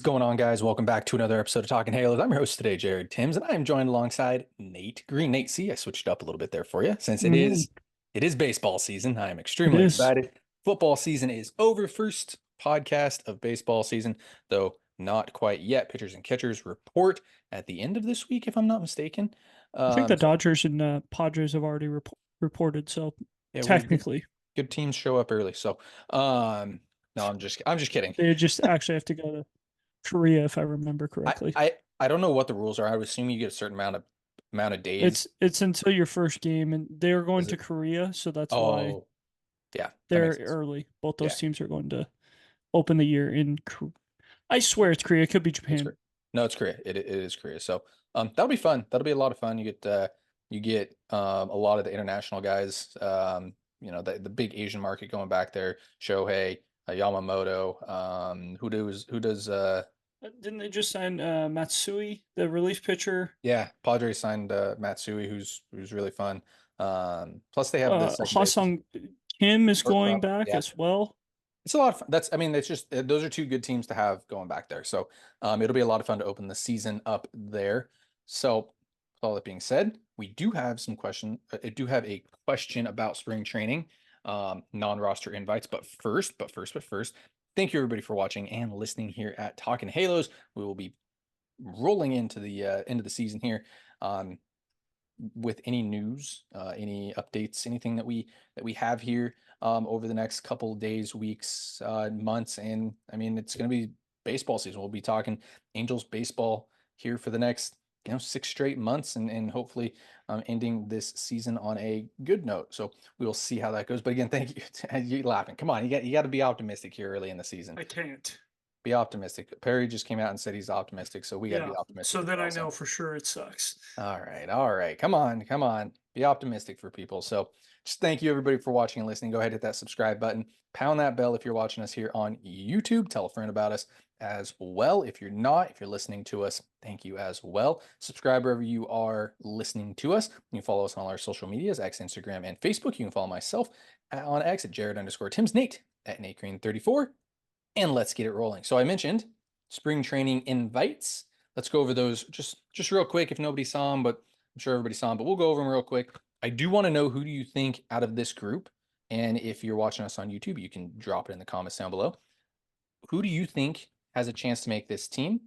What's going on, guys? Welcome back to another episode of Talking Halos. I'm your host today, Jared Timms, and I am joined alongside Nate Green. Nate, see, I switched up a little bit there for you since it Mhm. is baseball season. I am It extremely is. excited. Football season is over. First podcast of baseball season, though not quite yet. Pitchers and catchers report at the end of this week, if I'm not mistaken. I think the So Dodgers and Padres have already reported, so yeah, we good, technically good teams show up early. So no, I'm just kidding. they just actually have to go to Korea, if I remember I correctly. I I don't know what the rules are. I would assume you get a certain amount of days. It's until your first game, and they're going Is to it? Korea, so that's why Oh, yeah, that they're makes sense. early. Both those Yeah, teams are going to open the year in. I swear it's Korea. It could be it's Japan. Korea. No, it's Korea. It is Korea. So that'll be fun. That'll be a lot of fun. You get a lot of the international guys. The big Asian market going back there. Shohei, Yamamoto. Who does Didn't they just sign Matsui, the relief pitcher? yeah, Padres signed Matsui, who's really fun. Plus they have the second baseman. Hasong Kim is going Shortstop. back Yeah. as well. It's a lot of fun. It's just those are two good teams to have going back there. So it'll be a lot of fun to open the season up there. So with all that being said, we do have some question. I do have a question about spring training, non-roster invites. But first, thank you everybody for watching and listening here at Talking Halos. We will be rolling into the end of the season here. With any news, any updates, anything that we have here over the next couple of days, weeks, months, and I mean it's going to be baseball season. We'll be talking Angels baseball here for the next 6 straight months, and hopefully ending this season on a good note. So we will see how that goes. But again, thank you. You laughing? Come on, you got to be optimistic here early in the season. I can't. Be optimistic. Perry just came out and said he's optimistic, so we got to be Yeah. optimistic So as then well. I So. know for sure it sucks. All right, all right. Come on, come on. Be optimistic for people. So just thank you everybody for watching and listening. Go ahead, hit that subscribe button. Pound that bell if you're watching us here on YouTube. Tell a friend about us as well. If you're listening to us, thank you as well. Subscribe wherever you are listening to us. You can follow us on all our social medias, X, Instagram, and Facebook. You can follow myself on X at Jared_Tim's, Nate at NateGreen34. And let's get it rolling. So I mentioned spring training invites. Let's go over those just real quick if nobody saw them, but I'm sure everybody saw them, but we'll go over them real quick. I do want to know, who do you think out of this group? And if you're watching us on YouTube, you can drop it in the comments down below. Who do you think has a chance to make this team?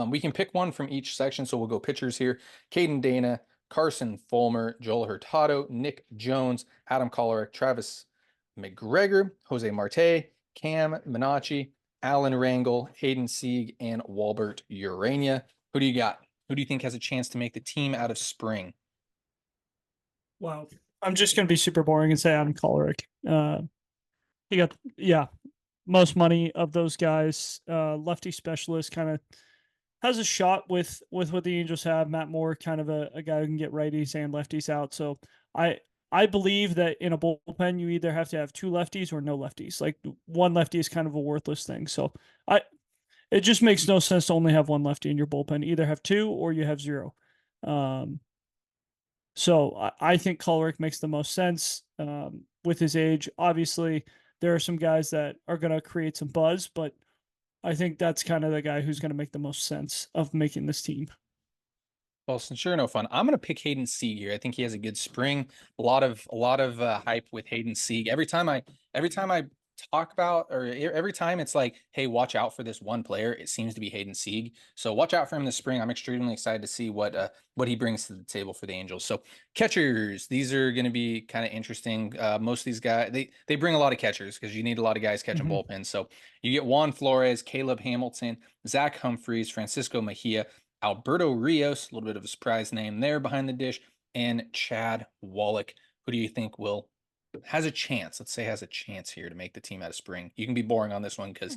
We can pick one from each section, so we'll go pitchers here. Caden Dana, Carson Fulmer, Joel Hurtado, Nick Jones, Adam Kolarek, Travis McGregor, Jose Marte, Cam Minacci, Alan Rangel, Hayden Sieg, and Walbert Urania. Who do you got? Who do you think has a chance to make the team out of spring? Wow. I'm just going to be super boring and say Adam Kolarek. He got, yeah, most money of those guys. Lefty specialist, kind of has a shot with what the Angels have. Matt Moore, kind of a guy who can get righties and lefties out. So I believe that in a bullpen, you either have to have two lefties or no lefties. Like one lefty is kind of a worthless thing. So it just makes no sense to only have one lefty in your bullpen. Either have two or you have zero. So I think Kolarek makes the most sense with his age. Obviously, there are some guys that are going to create some buzz, but I think that's kind of the guy who's going to make the most sense of making this team. Well, since you're no fun, I'm going to pick Hayden Sieg here. I think he has a good spring. A lot of hype with Hayden Sieg. Every time I talk about, or every time it's like, hey, watch out for this one player, it seems to be Hayden Sieg. So watch out for him this spring. I'm extremely excited to see what he brings to the table for the Angels. So catchers, these are going to be kind of interesting. Most of these guys, they bring a lot of catchers because you need a lot of guys catching bullpens. So you get Juan Flores, Caleb Hamilton, Zach Humphreys, Francisco Mejia, Alberto Rios, a little bit of a surprise name there behind the dish, and Chad Wallach. Who do you think has a chance? Let's say has a chance here to make the team out of spring. You can be boring on this one because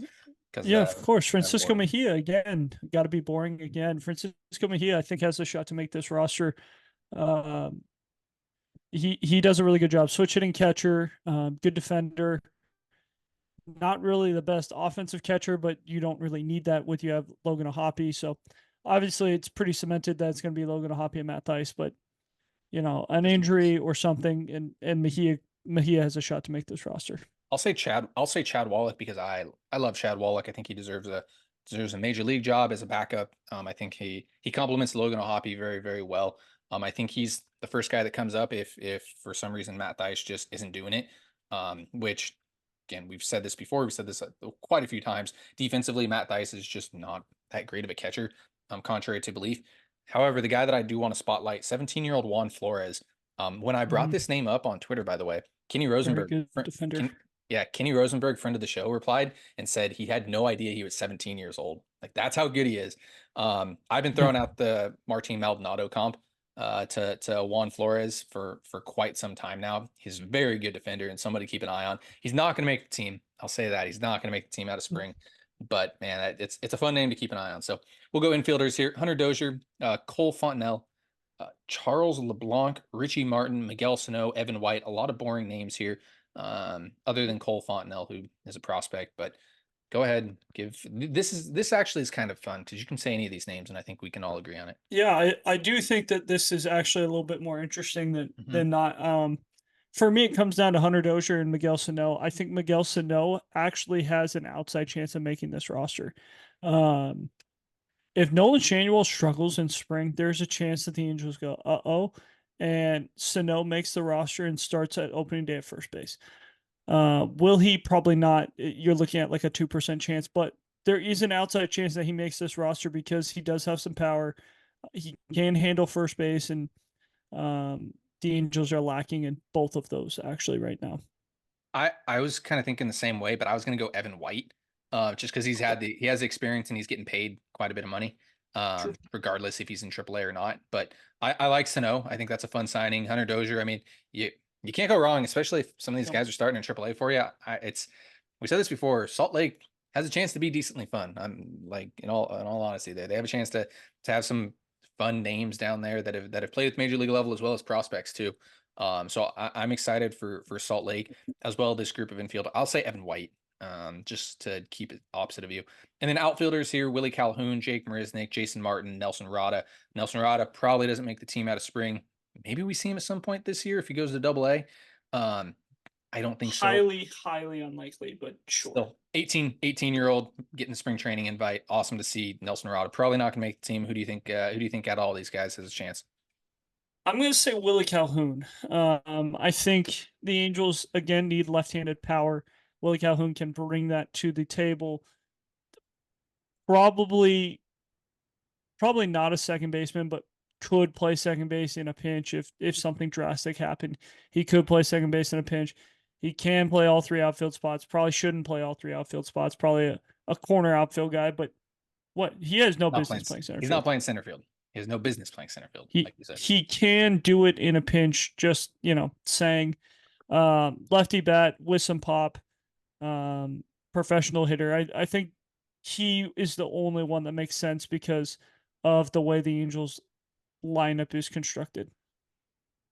Yeah, of course. kind of Francisco boring. Mejia again. Got to be boring again. Francisco Mejia, I think, has a shot to make this roster. Um, he does a really good job switch hitting catcher, good defender. Not really the best offensive catcher, but you don't really need that with you have Logan O'Hoppe. So obviously, it's pretty cemented that it's going to be Logan O'Hoppe and Matt Thaiss. But an injury or something, and Mejia has a shot to make this roster. I'll say Chad Wallach because I love Chad Wallach. I think he deserves deserves a major league job as a backup. I think he complements Logan O'Hoppe very, very well. I think he's the first guy that comes up if for some reason Matt Thaiss just isn't doing it. Which again, we've said this before. We've said this quite a few times. Defensively, Matt Thaiss is just not that great of a catcher, contrary to belief. However, the guy that I do want to spotlight, 17-year-old Juan Flores. When I brought Mhm. this name up on Twitter, by the way, Kenny Very Rosenberg, good defender. yeah, Kenny Rosenberg, friend of the show, replied and said he had no idea he was 17 years old. Like that's how good he is. I've been throwing out the Martin Maldonado comp to Juan Flores for quite some time now. He's a very good defender and somebody to keep an eye on. He's not going to make the team. I'll say that he's not going to make the team out of spring. But man, it's a fun name to keep an eye on. So we'll go infielders here: Hunter Dozier, Cole Fontenelle, Charles LeBlanc, Richie Martin, Miguel Sano, Evan White. A lot of boring names here, other than Cole Fontenelle, who is a prospect. But go ahead and give this actually is kind of fun because you can say any of these names, and I think we can all agree on it. Yeah, I do think that this is actually a little bit more interesting than Mm-hmm. than not. For me, it comes down to Hunter Dozier and Miguel Sano. I think Miguel Sano actually has an outside chance of making this roster. Um, if Nolan Shanuel struggles in spring, there's a chance that the Angels go, uh-oh, and Sano makes the roster and starts at opening day at first base. Will he? Probably not. You're looking at like a 2% chance, but there is an outside chance that he makes this roster because he does have some power. He can handle first base, and the Angels are lacking in both of those actually right now. I was kind of thinking the same way, but I was going to go Evan White, just because Okay, he has the experience and he's getting paid quite a bit of money, true. regardless if he's in AAA or not. But I like Sano. I think that's a fun signing. Hunter Dozier. I mean, you can't go wrong, especially if some of these No. guys are starting in AAA for you. It's we said this before. Salt Lake has a chance to be decently fun. I'm like in all honesty, they have a chance to have some fun names down there that have played at major league level as well as prospects too. So I'm excited for Salt Lake as well. This group of infield, I'll say Evan White, just to keep it opposite of you. And then outfielders here: Willie Calhoun, Jake Marisnick, Jason Martin, Nelson Rada. Nelson Rada probably doesn't make the team out of spring. Maybe we see him at some point this year if he goes to Double A. Um, I don't think so. Highly unlikely, but sure. Still, 18-year-old getting the spring training invite. Awesome to see Nelson Rada. Probably not going to make the team. Who do you think? Who do you think out of all these guys has a chance? I'm going to say Willie Calhoun. I think the Angels again need left-handed power. Willie Calhoun can bring that to the table. Probably, probably not a second baseman, but could play second base in a pinch if something drastic happened. He could play second base in a pinch. He can play all three outfield spots. Probably shouldn't play all three outfield spots. Probably a corner outfield guy, but what he has no Not playing. business playing center He's not field. playing center field. He has no business playing center field, He like you said. he can do it in a pinch. Just saying, lefty bat with some pop, um, professional hitter. I think he is the only one that makes sense because of the way the Angels lineup is constructed.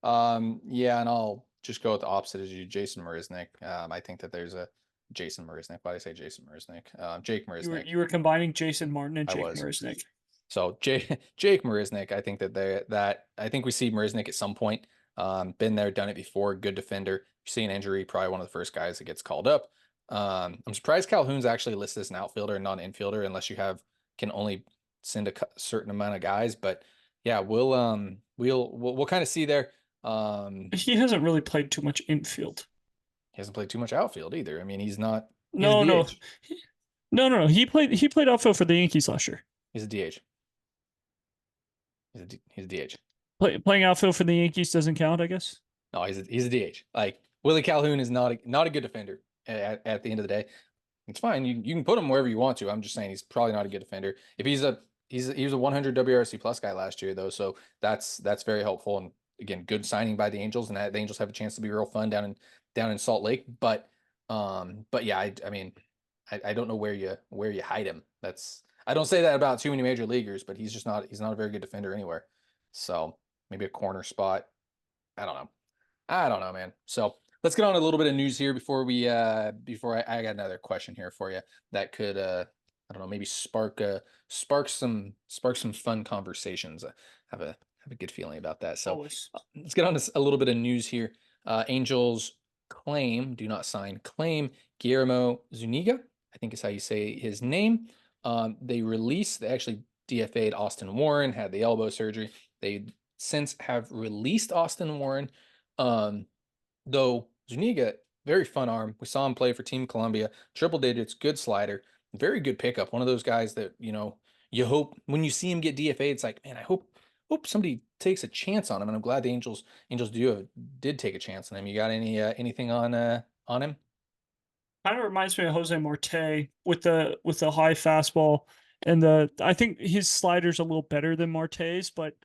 Yeah, and I'll just go with the opposite as you, Jason Marisnick. I think that there's a Jason Marisnick. Why did I say Jason Marisnick? Jake You were Marisnick. you were combining Jason Martin and I Jake was. Marisnick. So Jake Marisnick, I think that I think we see Marisnick at some point. Been there, done it before. Good defender. You see an injury, probably one of the first guys that gets called up. I'm surprised Calhoun's actually listed as an outfielder and not an infielder, unless you can only send a certain amount of guys. But yeah, we'll kind of see there. He hasn't really played too much infield. He hasn't played too much outfield either. I mean, he's a No, no, DH. no. He played outfield for the Yankees last year. He's a DH. He's a DH. Playing outfield for the Yankees doesn't count, I guess. No, he's a DH. Like Willie Calhoun is not a good defender at the end of the day. It's fine. You can put him wherever you want to. I'm just saying he's probably not a good defender. If he was a 100 WRC plus guy last year though, so that's very helpful. And again, good signing by the Angels, and the Angels have a chance to be real fun down in Salt Lake. But yeah, I mean, I don't know where you hide him. I don't say that about too many major leaguers, but he's not a very good defender anywhere. So maybe a corner spot. I don't know. I don't know, man. So let's get on a little bit of news here before I got another question here for you that could I don't know, maybe spark some fun conversations. I have a good feeling about that. So Always. let's get on to a little bit of news here. Angels claim, do not sign, claim Guillermo Zuniga, I think is how you say his name. They actually DFA'd Austin Warren, had the elbow surgery. They since have released Austin Warren. Um, though Zuniga, very fun arm. We saw him play for Team Columbia, triple digits, good slider, very good pickup. One of those guys that, you hope when you see him get DFA, it's like, man, I hope somebody takes a chance on him. And I'm glad the Angels did take a chance on him. You got anything on him? Kind of reminds me of Jose Marte with the high fastball and the I think his slider's a little better than Marte's, but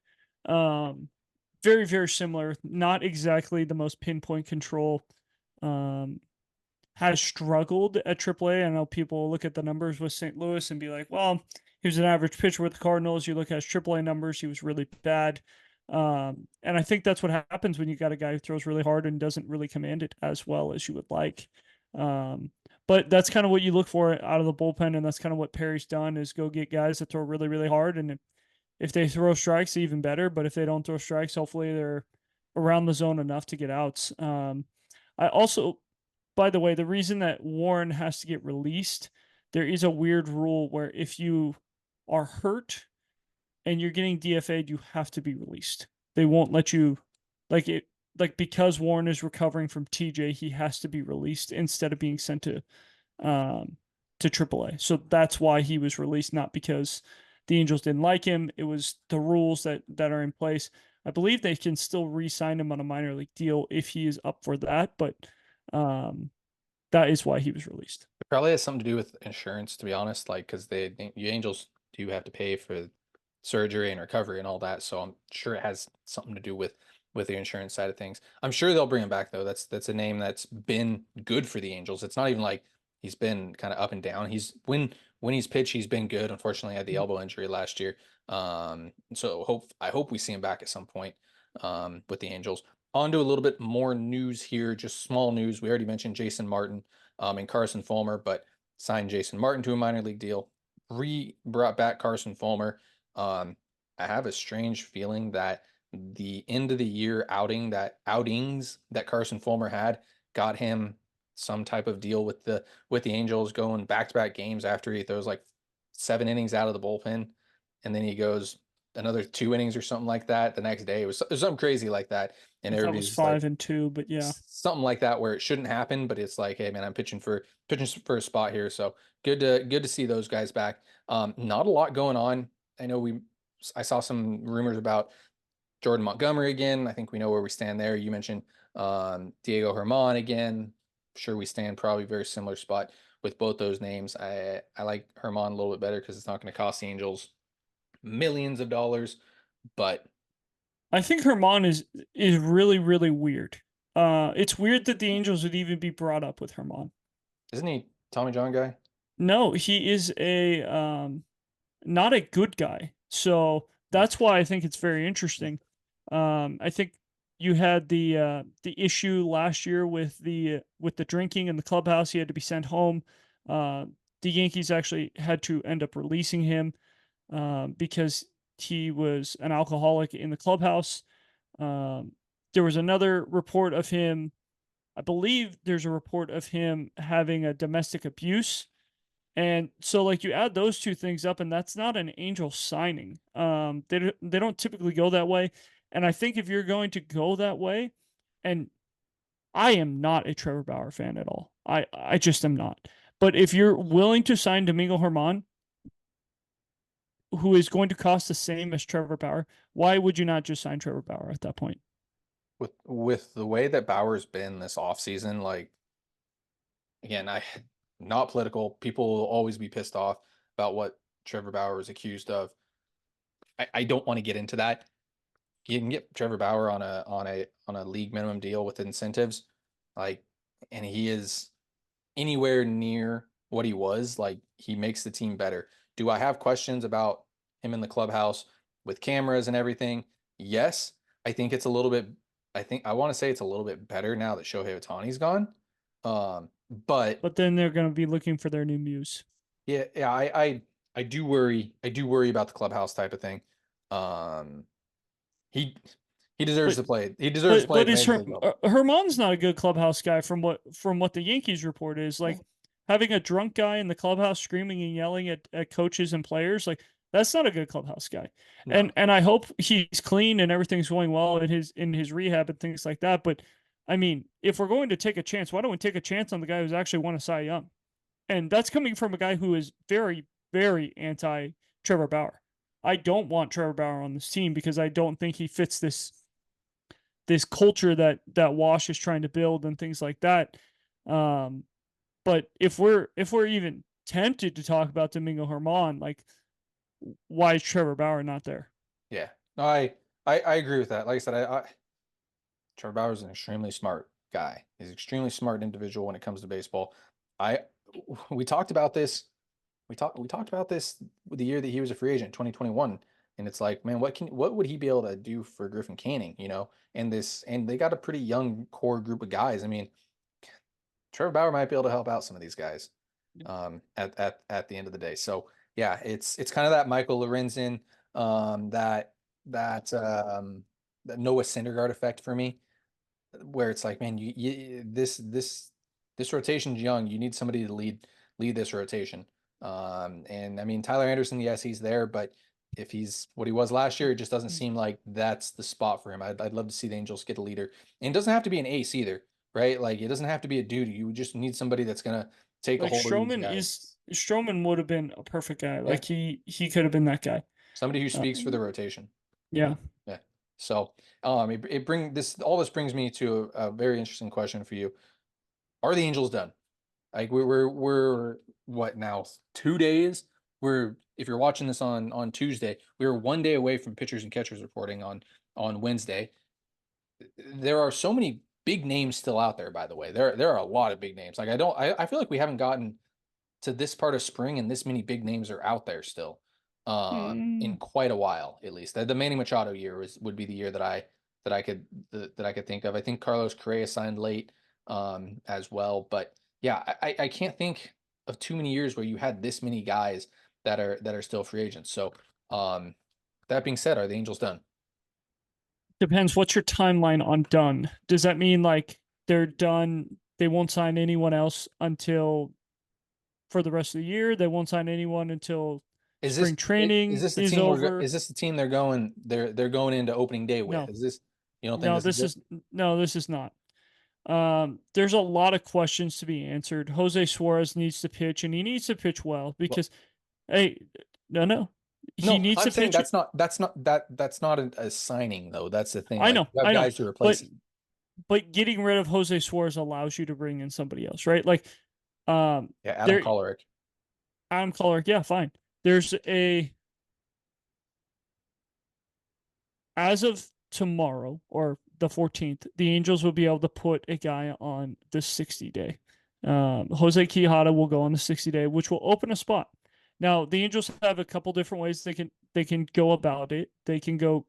um very, very similar. Not exactly the most pinpoint control. Um has struggled at AAA. I know people look at the numbers with St. Louis and be like, well, he was an average pitcher with the Cardinals. You look at his AAA numbers, he was really bad. And I think that's what happens when you got a guy who throws really hard and doesn't really command it as well as you would like. Um, but that's kind of what you look for out of the bullpen, and that's kind of what Perry's done is go get guys that throw really, really hard. And if they throw strikes, even better. But if they don't throw strikes, hopefully they're around the zone enough to get outs. I also, by the way, the reason that Warren has to get released, there is a weird rule where if you are hurt and you're getting DFA'd, you have to be released. They won't let you, like it, like because Warren is recovering from TJ, he has to be released instead of being sent um, to AAA. So that's why he was released, not because the Angels didn't like him. It was the rules that are in place. I believe they can still re-sign him on a minor league deal if he is up for that, but um, that is why he was released. It probably has something to do with insurance, to be honest. Like, because the Angels do have to pay for surgery and recovery and all that, so I'm sure it has something to do with the insurance side of things. I'm sure they'll bring him back though. That's a name that's been good for the Angels. It's not even like he's been kind of up and down. When he's pitched, he's been good. Unfortunately, had the elbow injury last year. So I hope we see him back at some point with the Angels. On to a little bit more news here, just small news. We already mentioned Jason Martin and Carson Fulmer, but signed Jason Martin to a minor league deal. Brought back Carson Fulmer. Um, I have a strange feeling that the end of the year outings that Carson Fulmer had got him some type of deal with the Angels, going back to back games after he throws like 7 innings out of the bullpen, and then he goes another 2 innings or something like that the next day. It was something crazy like that, and I thought it was everybody's like 5-2, but yeah. something like that where it shouldn't happen, but it's like, hey man, I'm pitching for a spot here. So good to see those guys back. Not a lot going on. I know I saw some rumors about Jordan Montgomery again. I think we know where we stand there. You mentioned Diego Herman again. Sure, we stand probably very similar spot with both those names. I like Herman a little bit better because it's not going to cost the Angels millions of dollars, but I think Herman is really, really weird. It's weird that the Angels would even be brought up with Herman. isn't he Tommy John guy? No, he is a not a good guy. So that's why I think it's very interesting. I think you had the issue last year with the drinking in the clubhouse. He had to be sent home. Uh, the Yankees actually had to end up releasing him because he was an alcoholic in the clubhouse. Um, there was another report of him. I believe there's a report of him having a domestic abuse. And so like you add those two things up and that's not an Angel signing. They don't typically go that way. And I think if you're going to go that way, and I am not a Trevor Bauer fan at all. I just am not. But if you're willing to sign Domingo Herman, who is going to cost the same as Trevor Bauer, why would you not just sign Trevor Bauer at that point? With the way that Bauer's been this offseason, like again, I not political. People will always be pissed off about what Trevor Bauer is accused of. I don't want to get into that. You can get Trevor Bauer on a league minimum deal with incentives, like, and he is anywhere near what he was. Like he makes the team better. Do I have questions about him in the clubhouse with cameras and everything? Yes, I think it's a little bit. I want to say it's a little bit better now that Shohei Ohtani's gone. But But then they're going to be looking for their new muse. yeah, I do worry. I do worry about the clubhouse type of thing. Um, he he deserves But to play. He deserves to play at but the is major league level. Herman's not a good clubhouse guy from what the Yankees report is like. having a drunk guy in the clubhouse screaming and yelling at coaches and players, like that's not a good clubhouse guy. No. And I hope he's clean and everything's going well in his rehab and things like that. But I mean, if we're going to take a chance, why don't we take a chance on the guy who's actually won a Cy Young? And that's coming from a guy who is very, very anti Trevor Bauer. I don't want Trevor Bauer on this team because I don't think he fits this culture that Wash is trying to build and things like that. Um, but if we're even tempted to talk about Domingo Herman, like why is Trevor Bauer not there? Yeah. No, I agree with that. Like I said, Trevor Bauer is an extremely smart guy. He's an extremely smart individual when it comes to baseball. I we talked about this. We talked about this the year that he was a free agent, 2021. And it's like, man, what would he be able to do for Griffin Canning, and they got a pretty young core group of guys. I mean, Trevor Bauer might be able to help out some of these guys at the end of the day. So yeah, it's kind of that Michael Lorenzen, that that that Noah Syndergaard effect for me, where it's like, man, this rotation's young. You need somebody to lead this rotation. And I mean, Tyler Anderson, yes, he's there, but if he's what he was last year, it just doesn't seem like that's the spot for him. I'd love to see the Angels get a leader, and it doesn't have to be an ace either, right? Like it doesn't have to be a dude. You just need somebody that's gonna take a Like hold of these guys. Stroman would have been a perfect guy. Yeah, Like he could have been that guy. somebody who speaks for the Um, rotation. yeah. Yeah. So, it bring this all this brings me to a very interesting question for you. Are the Angels done? Like we're what now? 2 days. We're if you're watching this on Tuesday, we were one day away from pitchers and catchers reporting on Wednesday. There are so many big names still out there. By the way, there are a lot of big names. Like I feel like we haven't gotten to this part of spring and this many big names are out there still, in Mm, quite a while at least. The Manny Machado year would be the year that I could think of. I think Carlos Correa signed late, as well, but yeah, I can't think of too many years where you had this many guys that are still free agents. So, that being said, are the Angels done? depends. What's your timeline on done? Does that mean like they're done? They won't sign anyone else until for the rest of the year. They won't sign anyone until Is spring this is training this the is team over. is this the team they're going into opening day with? No, Is this you don't think no, this is this it? is no, this is not. There's a lot of questions to be answered. Jose Suarez needs to pitch, and he needs to pitch well Well, because, hey, no, he no, needs I'm to saying pitch. that's not a signing though. That's the thing. Like you have I know, guys to replace but him. getting rid of Jose Suarez allows you to bring in somebody else, right? Like, Yeah, Adam there, Kolarek. Adam Collar, yeah, fine. There's a as of tomorrow or the 14th, the Angels will be able to put a guy on the 60 day. Jose Quijada will go on the 60 day, which will open a spot. Now, the Angels have a couple different ways they can go about it. They can go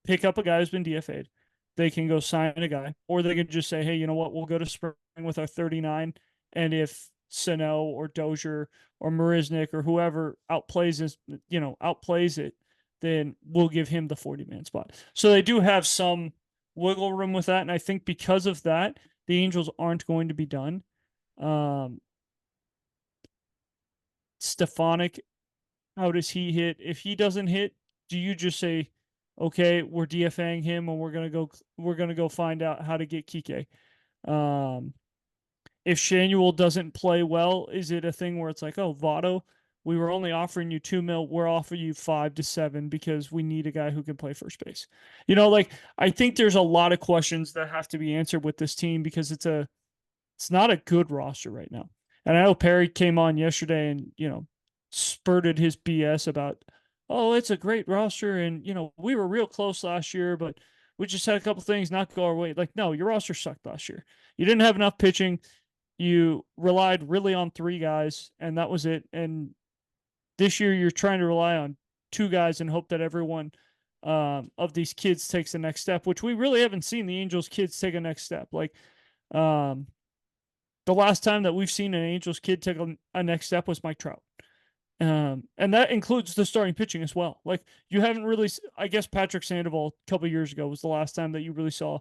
pick up a guy who's been DFA'd. They can go sign a guy, or they can just say, "Hey, you know what? We'll go to spring with our 39, and if Sano or Dozier or Marisnik or whoever outplays it, then we'll give him the 40-man spot." So they do have some wiggle room with that, and I think because of that, the Angels aren't going to be done. Um, Stefanik, how does he hit? If he doesn't hit, do you just say, okay, we're DFAing him and we're gonna go find out how to get Kike? Um, if Shanuel doesn't play well, is it a thing where it's like, oh, Votto, we were only offering you 2 mil, we're offering you 5 to 7 because we need a guy who can play first base. Like I think there's a lot of questions that have to be answered with this team because it's not a good roster right now. And I know Perry came on yesterday and, spurted his BS about, oh, it's a great roster. And, we were real close last year, but we just had a couple things not go our way. Like, no, your roster sucked last year. You didn't have enough pitching. You relied really on 3 guys, and that was it. And this year, you're trying to rely on 2 guys and hope that everyone of these kids takes the next step, which we really haven't seen the Angels kids take a next step. Like, um, the last time that we've seen an Angels kid take a next step was Mike Trout. And that includes the starting pitching as well. Like you haven't really, I guess Patrick Sandoval a couple years ago was the last time that you really saw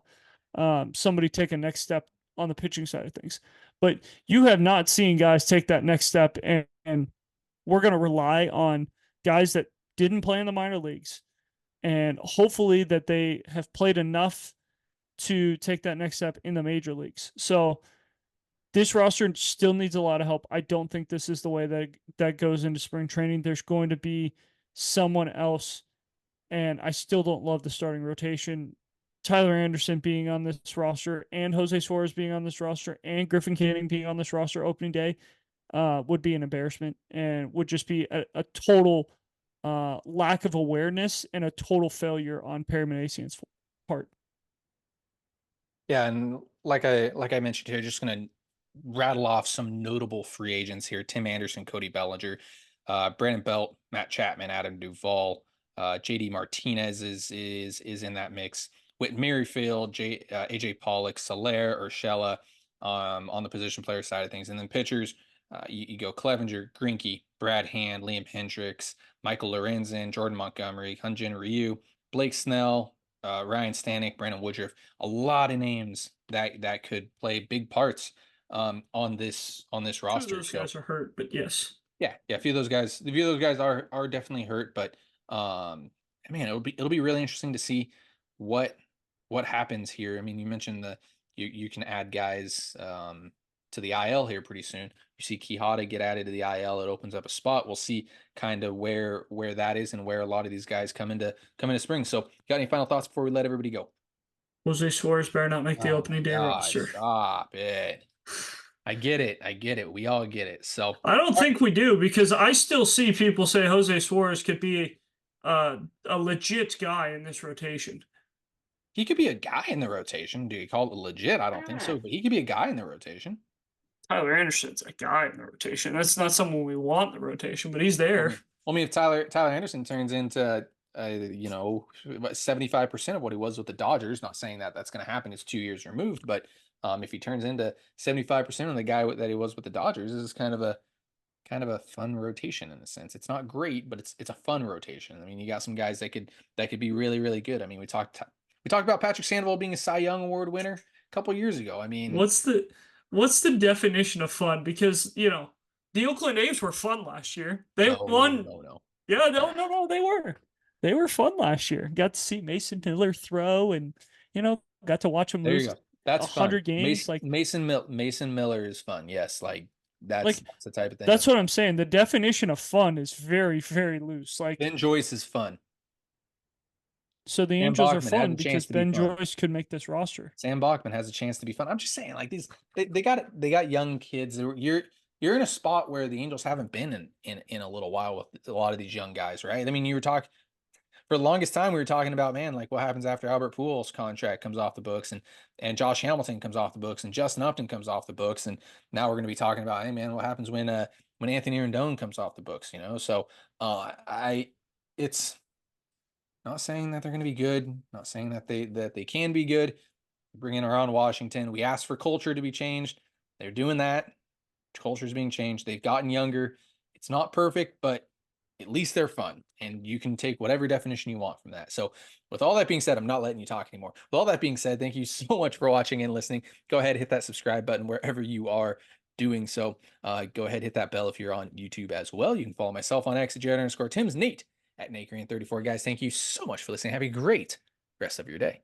somebody take a next step on the pitching side of things. But you have not seen guys take that next step, and we're going to rely on guys that didn't play in the minor leagues, and hopefully that they have played enough to take that next step in the major leagues. So this roster still needs a lot of help. I don't think this is the way that goes into spring training. There's going to be someone else, and I still don't love the starting rotation. Tyler Anderson being on this roster, and Jose Suarez being on this roster, and Griffin Canning being on this roster opening day would be an embarrassment, and would just be a total lack of awareness and a total failure on Perry Minasian's part. Yeah, and like I mentioned here, just gonna rattle off some notable free agents here: Tim Anderson, Cody Bellinger, Brandon Belt, Matt Chapman, Adam Duvall, JD Martinez is in that mix. Whit Merrifield, AJ Pollock, Soler, Urshela, on the position player side of things, and then pitchers. You go Clevenger, Greinke, Brad Hand, Liam Hendricks, Michael Lorenzen, Jordan Montgomery, Hyunjin Ryu, Blake Snell, Ryan Stanek, Brandon Woodruff. A lot of names that could play big parts on this Two of roster. those So guys are hurt, but yes. yeah, a few of those guys are definitely hurt, but I mean, it'll be really interesting to see what happens here. I mean, you mentioned you can add guys to the IL here pretty soon. You see Quijada get added to the IL, it opens up a spot. We'll see kind of where that is and where a lot of these guys come into spring. So, got any final thoughts before we let everybody go? Jose Suarez better not make the Oh my opening day God, roster. stop it. I get it. I get it. We all get it. So, I don't think we do, because I still see people say Jose Suarez could be a legit guy in this rotation. he could be a guy in the rotation. Do you call it legit? I don't think so, but he could be a guy in the rotation. Tyler Anderson's a guy in the rotation. That's not someone we want in the rotation, but he's I there. mean, if Tyler Anderson turns into 75% of what he was with the Dodgers, not saying that that's going to happen. It's 2 years removed, but if he turns into 75% of the guy that he was with the Dodgers, this is kind of a fun rotation in a sense. It's not great, but it's a fun rotation. I mean, you got some guys that could be really really good. I mean, we talked about Patrick Sandoval being a Cy Young Award winner a couple years ago. I mean, What's the definition of fun? Because the Oakland A's were fun last year. They no, won. no, no. Yeah, no, they were. They were fun last year. Got to see Mason Miller throw, and got to watch him There you lose go. That's fun. 100 games. Like Mason Miller is fun. Yes, like like that's the type of thing. that's what I'm saying. The definition of fun is very, very loose. Like, Ben Joyce is fun. so the Sam Angels are Bachman has fun a chance because to be Ben fun. Joyce could make this roster. Sam Bachman has a chance to be fun. I'm just saying, like they got young kids. You're in a spot where the Angels haven't been in a little while with a lot of these young guys, right? I mean, you were talking for the longest time. We were talking about, man, like what happens after Albert Pujols' contract comes off the books, and Josh Hamilton comes off the books, and Justin Upton comes off the books, and now we're going to be talking about, hey, man, what happens when Anthony Rendon comes off the books? So it's not saying that they're going to be good, not saying that they can be good. Bring in around Washington. We asked for culture to be changed. They're doing that. Culture is being changed. They've gotten younger. It's not perfect, but at least they're fun. And you can take whatever definition you want from that. So, with all that being said, I'm not letting you talk anymore. With all that being said, thank you so much for watching and listening. Go ahead, hit that subscribe button wherever you are doing so. Go ahead, hit that bell if you're on YouTube as well. You can follow myself on X at Jared_Tim's, Nate at NateGreen34. Guys, thank you so much for listening. Have a great rest of your day.